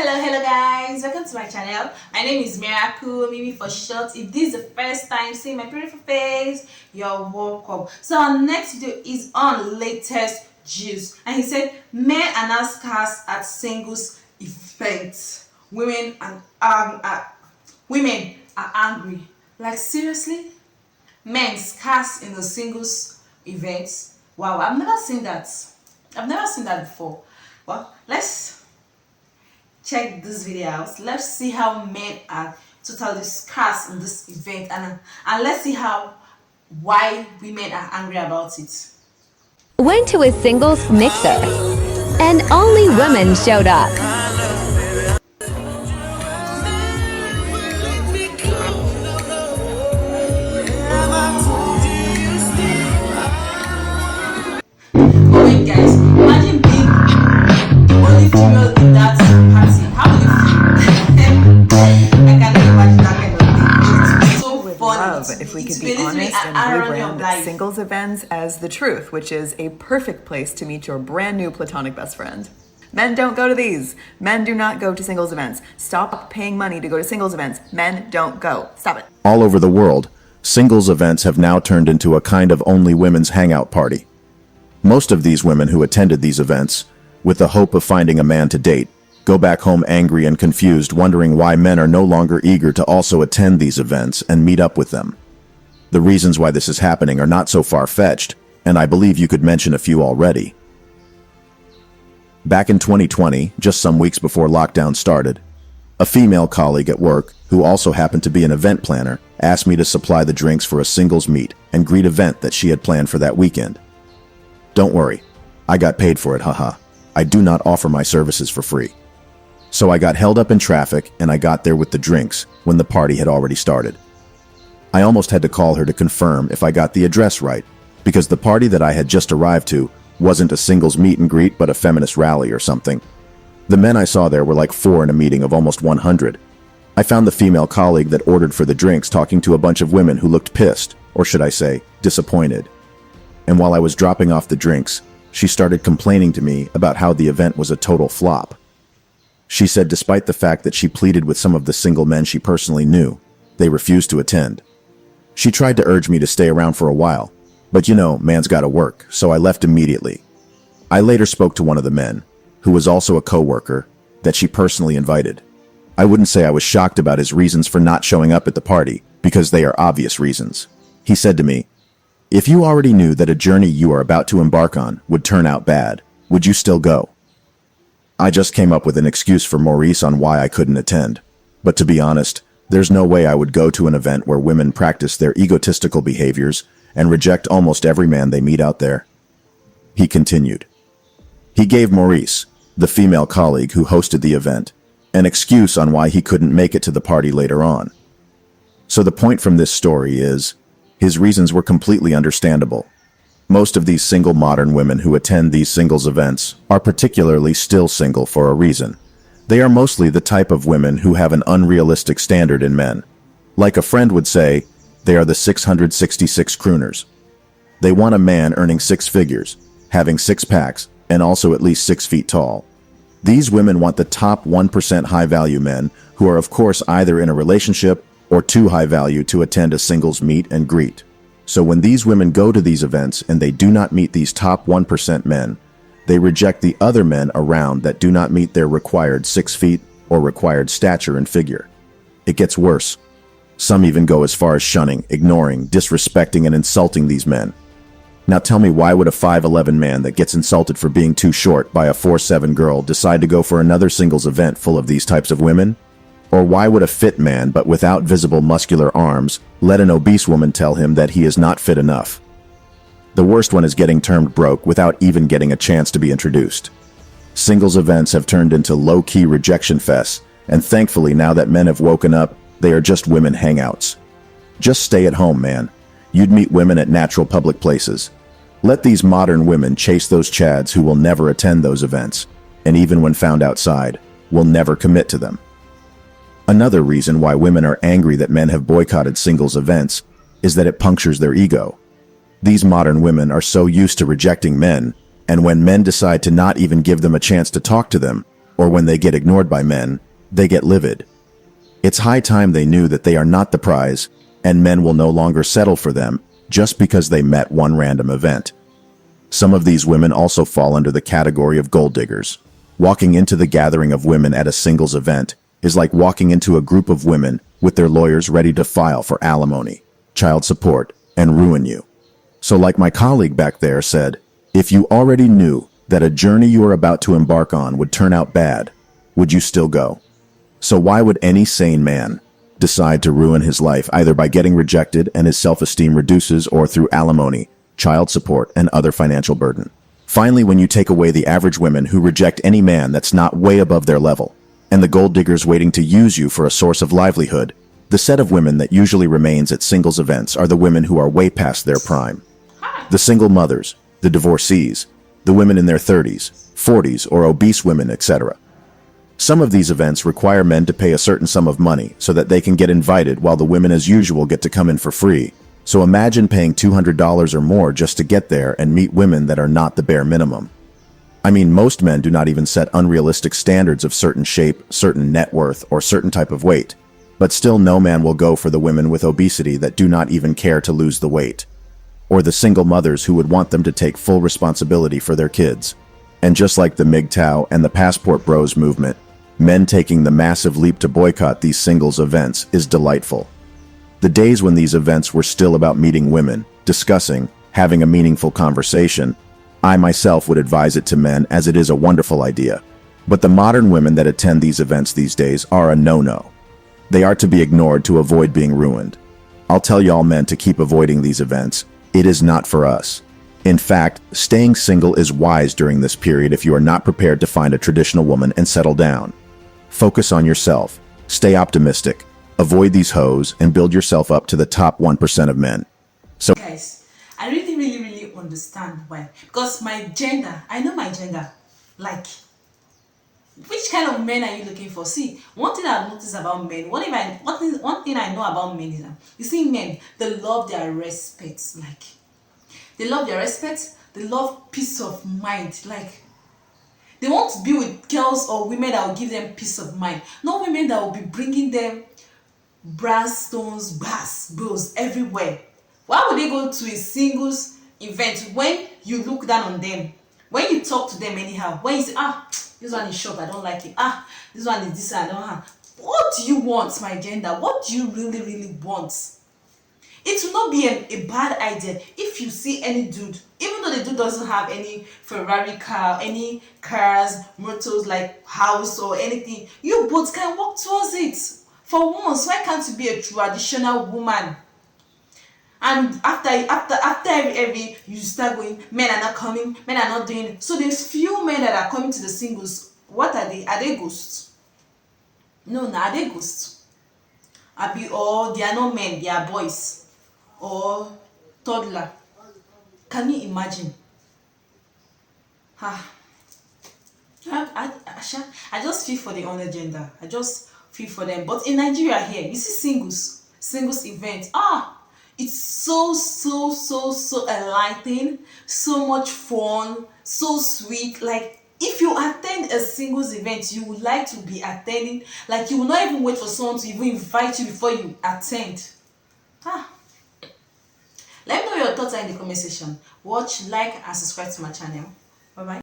Hello guys, welcome to my channel. My name is Miracle, Mimi for short. If this is the first time seeing my beautiful face, you're welcome. So our next video is on latest juice, and he said men are now scarce at singles events. Women are angry. Like seriously, men scarce in the singles events. Wow, I've never seen that. I've never seen that before. Well, let's check this video out. Let's see how men are totally scarce in this event, and let's see why women are angry about it. Went to a singles mixer, and only women showed up. Wait guys, imagine being the only female in that party. How do you feel? I can't imagine that kind of thing. It's so funny. Love if we could be honest and rebrand singles events as the truth, which is a perfect place to meet your brand new platonic best friend. Men don't go to these. Men do not go to singles events. Stop paying money to go to singles events. Men don't go. Stop it. All over the world, singles events have now turned into a kind of only women's hangout party. Most of these women who attended these events, with the hope of finding a man to date, go back home angry and confused, wondering why men are no longer eager to also attend these events and meet up with them. The reasons why this is happening are not so far-fetched, and I believe you could mention a few already. Back in 2020, just some weeks before lockdown started, a female colleague at work, who also happened to be an event planner, asked me to supply the drinks for a singles meet and greet event that she had planned for that weekend. Don't worry, I got paid for it, haha. I do not offer my services for free. So I got held up in traffic and I got there with the drinks when the party had already started. I almost had to call her to confirm if I got the address right, because the party that I had just arrived to wasn't a singles meet and greet but a feminist rally or something. The men I saw there were like 4 in a meeting of almost 100. I found the female colleague that ordered for the drinks talking to a bunch of women who looked pissed, or should I say, disappointed. And while I was dropping off the drinks, she started complaining to me about how the event was a total flop. She said despite the fact that she pleaded with some of the single men she personally knew, they refused to attend. She tried to urge me to stay around for a while, but you know, man's gotta work, so I left immediately. I later spoke to one of the men, who was also a co-worker, that she personally invited. I wouldn't say I was shocked about his reasons for not showing up at the party, because they are obvious reasons. He said to me, "If you already knew that a journey you are about to embark on would turn out bad, would you still go?" I just came up with an excuse for Maurice on why I couldn't attend. But to be honest, there's no way I would go to an event where women practice their egotistical behaviors and reject almost every man they meet out there. He continued. He gave Maurice, the female colleague who hosted the event, an excuse on why he couldn't make it to the party later on. So the point from this story is, his reasons were completely understandable. Most of these single modern women who attend these singles events are particularly still single for a reason. They are mostly the type of women who have an unrealistic standard in men. Like a friend would say, they are the 666 crooners. They want a man earning 6 figures, having 6 packs, and also at least 6 feet tall. These women want the top 1% high-value men who are of course either in a relationship or too high value to attend a singles meet and greet. So when these women go to these events and they do not meet these top 1% men, they reject the other men around that do not meet their required 6 feet or required stature and figure. It gets worse. Some even go as far as shunning, ignoring, disrespecting, and insulting these men. Now tell me, why would a 5'11" man that gets insulted for being too short by a 4'7" girl decide to go for another singles event full of these types of women? Or why would a fit man but without visible muscular arms let an obese woman tell him that he is not fit enough? The worst one is getting termed broke without even getting a chance to be introduced. Singles events have turned into low-key rejection fests, and thankfully now that men have woken up, they are just women hangouts. Just stay at home, man. You'd meet women at natural public places. Let these modern women chase those chads who will never attend those events, and even when found outside, will never commit to them. Another reason why women are angry that men have boycotted singles events is that it punctures their ego. These modern women are so used to rejecting men, and when men decide to not even give them a chance to talk to them, Or when they get ignored by men, they get livid. It's high time they knew that they are not the prize, and men will no longer settle for them just because they met one random event. Some of these women also fall under the category of gold diggers. Walking into the gathering of women at a singles event is like walking into a group of women with their lawyers ready to file for alimony, child support, and ruin you. So like my colleague back there said, if you already knew that a journey you are about to embark on would turn out bad, would you still go? So why would any sane man decide to ruin his life either by getting rejected and his self-esteem reduces or through alimony, child support, and other financial burden? Finally, when you take away the average women who reject any man that's not way above their level, and the gold diggers waiting to use you for a source of livelihood, the set of women that usually remains at singles events are the women who are way past their prime. The single mothers, the divorcees, the women in their 30s, 40s, or obese women, etc. Some of these events require men to pay a certain sum of money so that they can get invited while the women as usual get to come in for free. So imagine paying $200 or more just to get there and meet women that are not the bare minimum. I mean, most men do not even set unrealistic standards of certain shape, certain net worth, or certain type of weight. But still no man will go for the women with obesity that do not even care to lose the weight. Or the single mothers who would want them to take full responsibility for their kids. And just like the MGTOW and the Passport Bros movement, men taking the massive leap to boycott these singles events is delightful. The days when these events were still about meeting women, discussing, having a meaningful conversation, I myself would advise it to men as it is a wonderful idea. But the modern women that attend these events these days are a no-no. They are to be ignored to avoid being ruined. I'll tell y'all men to keep avoiding these events. It is not for us. In fact, staying single is wise during this period if you are not prepared to find a traditional woman and settle down. Focus on yourself. Stay optimistic. Avoid these hoes and build yourself up to the top 1% of men. So Guys, I really understand why. Because my gender, I know my gender. Like, which kind of men are you looking for? See, one thing I've noticed about men, one thing I know about men is that, you see, men, they love their respect. Like, they love their respect, they love peace of mind. Like, they want to be with girls or women that will give them peace of mind. Not women that will be bringing them brass stones, bass, bills everywhere. Why would they go to a singles event when you look down on them? When you talk to them anyhow, when you say, this one is short, I don't like it. This one is this, I don't have. What do you want, my gender? What do you really want? It will not be a bad idea if you see any dude, even though the dude doesn't have any Ferrari car, any cars, motors like house or anything, you both can work towards it. For once, why can't you be a traditional woman? And after every you start going, men are not coming, men are not doing it. So there's few men that are coming to the singles. What are they? Are they ghosts? No, are they ghosts? Or they are not men, they are boys. Or toddler. Can you imagine? I just feel for the other gender. I just feel for them. But in Nigeria here, you see singles events. It's so enlightening, so much fun, so sweet. Like, if you attend a singles event, you would like to be attending. Like, you will not even wait for someone to even invite you before you attend. Let me know your thoughts in the comment section. Watch, like, and subscribe to my channel. Bye bye.